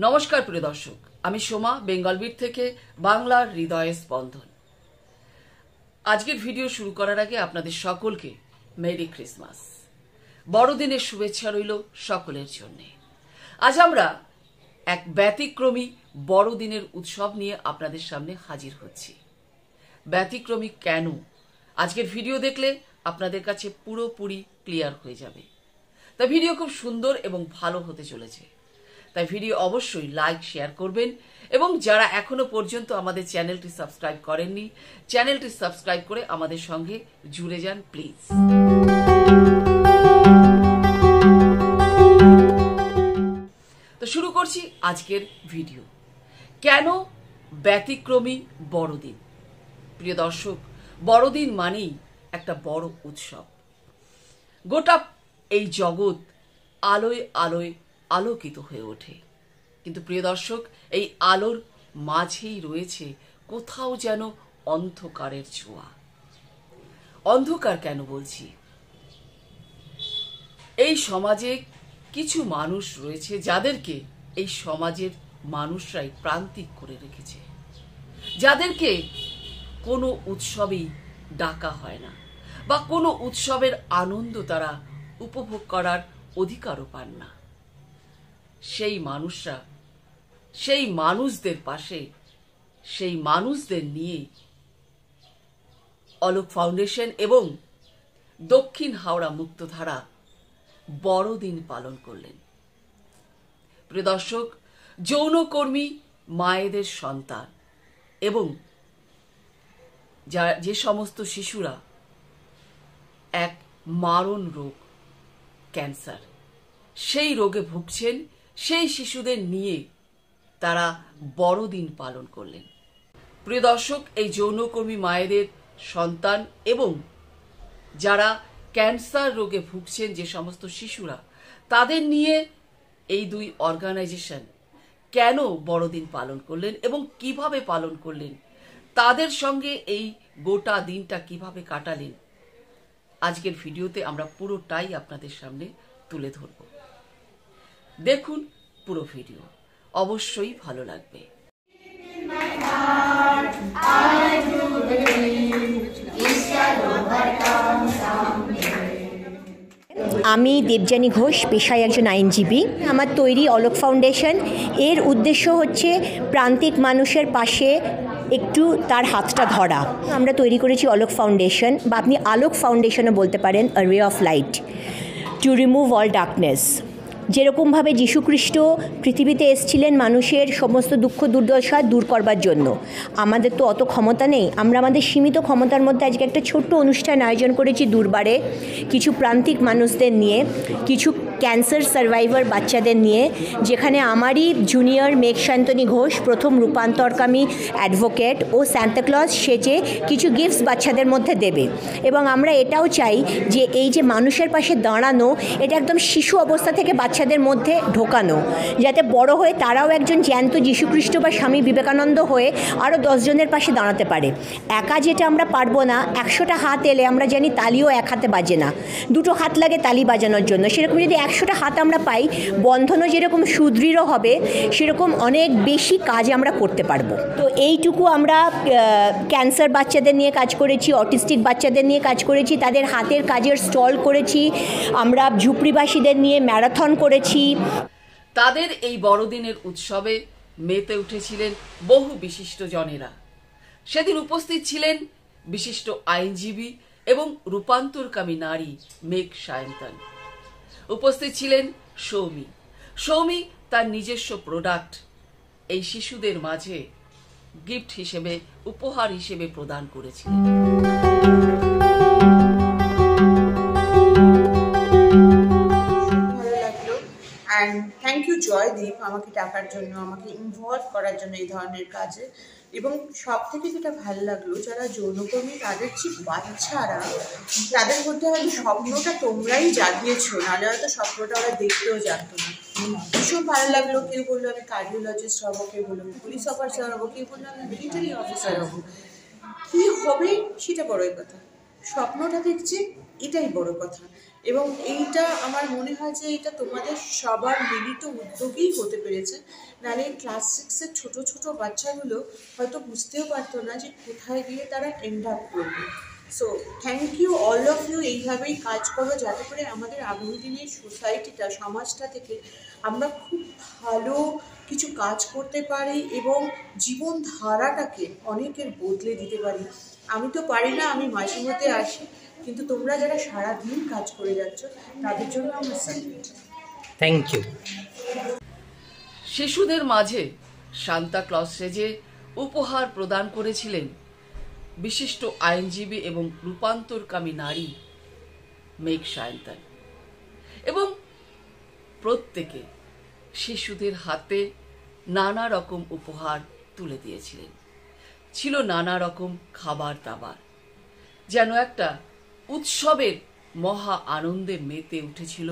নমস্কার প্রিয় দর্শক, আমি সোমা বেঙ্গলবিট থেকে বাংলার হৃদয়ে স্পন্দন। আজকের ভিডিও শুরু করার আগে আপনাদের সকলকে মেরি ক্রিসমাস, বড়দিনের শুভেচ্ছা রইল সকলের জন্য। আজ আমরা এক ব্যতিক্রমী বড়দিনের উৎসব নিয়ে আপনাদের সামনে হাজির হচ্ছি। ব্যতিক্রমী কেন, আজকের ভিডিও দেখলে আপনাদের কাছে পুরোপুরি ক্লিয়ার হয়ে যাবে। তাই ভিডিও খুব সুন্দর এবং ভালো হতে চলেছে। তাই ভিডিও অবশ্যই লাইক শেয়ার করবেন এবং যারা এখনো পর্যন্ত আমাদের চ্যানেলটি সাবস্ক্রাইব করেননি, চ্যানেলটি সাবস্ক্রাইব করে আমাদের সঙ্গে জুড়ে যান প্লিজ। তো শুরু করছি আজকের ভিডিও। কেন ব্যতিক্রমী বড়দিন? প্রিয় দর্শক, বড়দিন মানেই একটা বড় উৎসব। গোটা এই জগৎ আলোয় আলোয় আলোকিত হয়ে ওঠে, কিন্তু প্রিয় দর্শক, এই আলোর মাঝেই রয়েছে কোথাও যেন অন্ধকারের ছোঁয়া। অন্ধকার কেন বলছি? এই সমাজে কিছু মানুষ রয়েছে যাদেরকে এই সমাজের মানুষরাই প্রান্তিক করে রেখেছে, যাদেরকে কোনো উৎসবেই ডাকা হয় না বা কোনো উৎসবের আনন্দ তারা উপভোগ করার অধিকারও পান না। সেই মানুষরা, সেই মানুষদের পাশে, সেই মানুষদের নিয়ে অলোক ফাউন্ডেশন এবং দক্ষিণ হাওড়া মুক্তধারা বড়দিন পালন করলেন। প্রিয় দর্শক, যৌনকর্মী মায়েদের সন্তান এবং যে সমস্ত শিশুরা এক মারণ রোগ ক্যান্সার, সেই রোগে ভুগছেন, সেই শিশুদের নিয়ে তারা বড়দিন পালন করলেন। প্রিয় দর্শক, এই যৌনকর্মী মায়েদের সন্তান এবং যারা ক্যান্সার রোগে ভুগছেন যে সমস্ত শিশুরা, তাদের নিয়ে এই দুই অর্গানাইজেশন কেন বড়দিন পালন করলেন এবং কিভাবে পালন করলেন, তাদের সঙ্গে এই গোটা দিনটা কিভাবে কাটালেন, আজকের ভিডিওতে আমরা পুরোটাই আপনাদের সামনে তুলে ধরব। দেখুন পুরো ভিডিও, অবশ্যই ভালো লাগবে। আমি দেবযানী ঘোষ, পেশায় একজন আইনজীবী। আমার তৈরি অলোক ফাউন্ডেশন, এর উদ্দেশ্য হচ্ছে প্রান্তিক মানুষের পাশে একটু তার হাতটা ধরা। আমরা তৈরি করেছি অলোক ফাউন্ডেশন, বা আপনি আলোক ফাউন্ডেশনও বলতে পারেন, a ray of light to remove all darkness. যেরকমভাবে যীশুখ্রিস্ট পৃথিবীতে এসেছিলেন মানুষের সমস্ত দুঃখ দুর্দশা দূর করবার জন্য, আমাদের তো অত ক্ষমতা নেই। আমরা আমাদের সীমিত ক্ষমতার মধ্যে আজকে একটা ছোট্ট অনুষ্ঠান আয়োজন করেছি দুর্বারে, কিছু প্রান্তিক মানুষদের নিয়ে, কিছু ক্যান্সার সার্ভাইভার বাচ্চাদের নিয়ে, যেখানে আমারই জুনিয়র মেঘশান্তনী ঘোষ প্রথম রূপান্তরকামী অ্যাডভোকেট ও সান্তাক্লজ সেজে কিছু গিফটস বাচ্চাদের মধ্যে দেবে। এবং আমরা এটাও চাই যে এই যে মানুষের পাশে দাঁড়ানো, এটা একদম শিশু অবস্থা থেকে বাচ্চাদের মধ্যে ঢোকানো, যাতে বড় হয়ে তারাও একজন জ্যান্ত যীশুখ্রিস্ট বা স্বামী বিবেকানন্দ হয়ে আরও 10 জনের পাশে দাঁড়াতে পারে। একা যেটা আমরা পারবো না, 100টা হাত এলে আমরা জানি তালিও এক হাতে বাজে না, 2টো হাত লাগে তালি বাজানোর জন্য। সেরকম যদি 100টা হাত আমরা পাই, বন্ধনও যেরকম সুদৃঢ় হবে, সেরকম অনেক বেশি কাজ আমরা করতে পারবো। তো এইটুকু আমরা ক্যান্সার বাচ্চাদের নিয়ে কাজ করেছি, অটিস্টিক বাচ্চাদের নিয়ে কাজ করেছি, তাদের হাতের কাজের স্টল করেছি, আমরা ঝুপড়িবাসীদের নিয়ে ম্যারাথন করেছি। তাদের এই বড়দিনের উৎসবে মেতে উঠেছিলেন বহু বিশিষ্ট জনেরা। সেদিন উপস্থিত ছিলেন বিশিষ্ট আইনজীবী এবং রূপান্তরকামী নারী মেঘ সায়ন্তন। উপস্থিত ছিলেন সৌমি তার নিজস্ব প্রোডাক্ট এই শিশুদের মাঝে গিফট হিসেবে, উপহার হিসেবে প্রদান করেছিলেন। অ্যান্ড থ্যাংক ইউ জয়দীপ আমাকে ডাকার জন্য, আমাকে ইনভলভ করার জন্য এই ধরনের কাজে। এবং সব থেকে যেটা ভালো লাগলো, যারা যৌনকর্মী তাদের যে বাচ্চারা, তাদের মধ্যে হয়তো স্বপ্নটা তোমরাই জাগিয়েছো, নাহলে হয়তো স্বপ্নটা ওরা দেখতেও জানতো না। ভীষণ ভালো লাগলো। কেউ বললো আমি কার্ডিওলজিস্ট হবো, কেউ বললো আমি পুলিশ অফিসার হবো, কেউ বললো আমি মিলিটারি অফিসার হবো। কী হবে সেটা বড়ই কথা, স্বপ্নটা দেখছে এটাই বড় কথা। এবং এইটা আমার মনে হয় যে এটা তোমাদের সবার মিলিত উদ্যোগেই হতে পেরেছে, নাহলে ক্লাস 6-এর ছোট ছোট বাচ্চাগুলো হয়তো বুঝতেও পারতো না যে কোথায় গিয়ে তারা এন্ড আপ করবে। So thank you all of you, এইভাবেই কাজ করো যাতে করে আমাদের আগামী দিনের সোসাইটিটা, সমাজটা থেকে আমরা খুব ভালো কিছু কাজ করতে পারি এবং জীবনধারাটাকে অনেকের বদলে দিতে পারি। আমি তো পারি না, আমি মাঝে মধ্যে আসি, কিন্তু তোমরা যারা সারাদিন কাজ করে যাচ্ছ তাদের জন্য আমার স্যালুট। Thank you. শিশুদের মাঝে সান্তা ক্লজ সেজে উপহার প্রদান করেছিলেন বিশিষ্ট আইনজীবী এবং রূপান্তরকামী নারী মেঘ সায়ন্তন, এবং প্রত্যেকে শিশুদের হাতে নানা রকম উপহার তুলে দিয়েছিলেন। ছিল নানা রকম খাবার দাবার, যেন একটা উৎসবের মহা আনন্দে মেতে উঠেছিল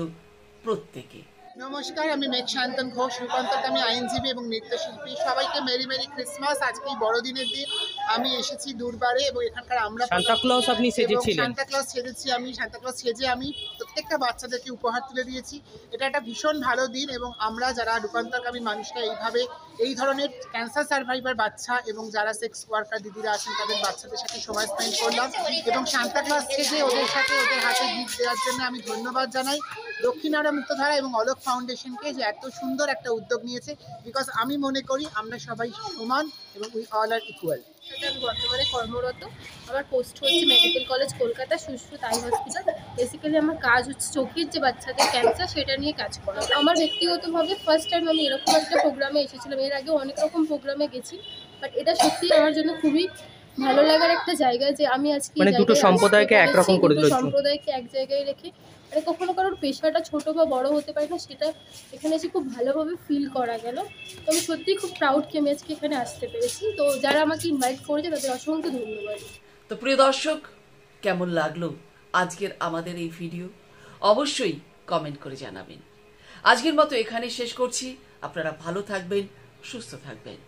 প্রত্যেকে। নমস্কার, আমি মেঘ সায়ন্তন ঘোষ, রূপান্তরকামী আইনজীবী এবং নৃত্যশিল্পী। সবাইকে মেরি মেরি ক্রিসমাস। আজকে এই বড়দিনের দিন আমি এসেছি দুর্বারে এবং এখানকার আমরা সান্তা ক্লজ আপনি সেজেছিলেন। সান্তা ক্লজ সেজেছি আমি। সান্তা ক্লজ সেজে আমি প্রত্যেকটা বাচ্চাদেরকে উপহার তুলে দিয়েছি। এটা একটা ভীষণ ভালো দিন এবং আমরা যারা রূপান্তরকামী মানুষরা এইভাবে এই ধরনের ক্যান্সার সার্ভাইভার বাচ্চা এবং যারা সেক্স ওয়ার্কার দিদিরা আছেন তাদের বাচ্চাদের সাথে সময় স্পেন্ড করলাম এবং সান্তা ক্লজ সেজে ওদের সাথে ওদের হাতে গিফট দেওয়ার জন্য আমি ধন্যবাদ জানাই দক্ষিণারা মুক্তধারা এবং অলোক ফাউন্ডেশনকে যে এত সুন্দর একটা উদ্যোগ নিয়েছে। বিকজ আমি মনে করি আমরা সবাই সমান এবং উই অল আর ইকুয়াল। আমি বর্তমানে কর্মরত, আমার পোস্ট হচ্ছে medical college Kolkata, Sushruta eye hospital. Basically আমার কাজ হচ্ছে চোখের যে বাচ্চাদের ক্যান্সার সেটা নিয়ে কাজ করা। আমার ব্যক্তিগতভাবে ফার্স্ট টাইম আমি এরকম একটা প্রোগ্রামে এসেছিলাম। এর আগে অনেক রকম প্রোগ্রামে গেছি, বাট এটা সত্যি আমার জন্য খুবই ভালো লাগার একটা জায়গা যে আমি আজকে মানে দুটো সম্প্রদায়কে একরকম করে দিল, সম্প্রদায়কে এক জায়গায় রেখে। মানে কখনো কারোর পেশাটা ছোট বা বড় হতে পারে না, সেটা এখানে এসে খুব ভালোভাবে ফিল করা গেল। তো আমি সত্যিই খুব প্রাউড কি আমি আজকে এখানে আসতে পেরেছি। তো যারা আমাকে ইনভাইট করেছে তাদের অসংখ্য ধন্যবাদ। তো প্রিয় দর্শক, কেমন লাগলো আজকের আমাদের এই ভিডিও? অবশ্যই কমেন্ট করে জানাবেন। আজকের মতো এখানে শেষ করছি। আপনারা ভালো থাকবেন, সুস্থ থাকবেন।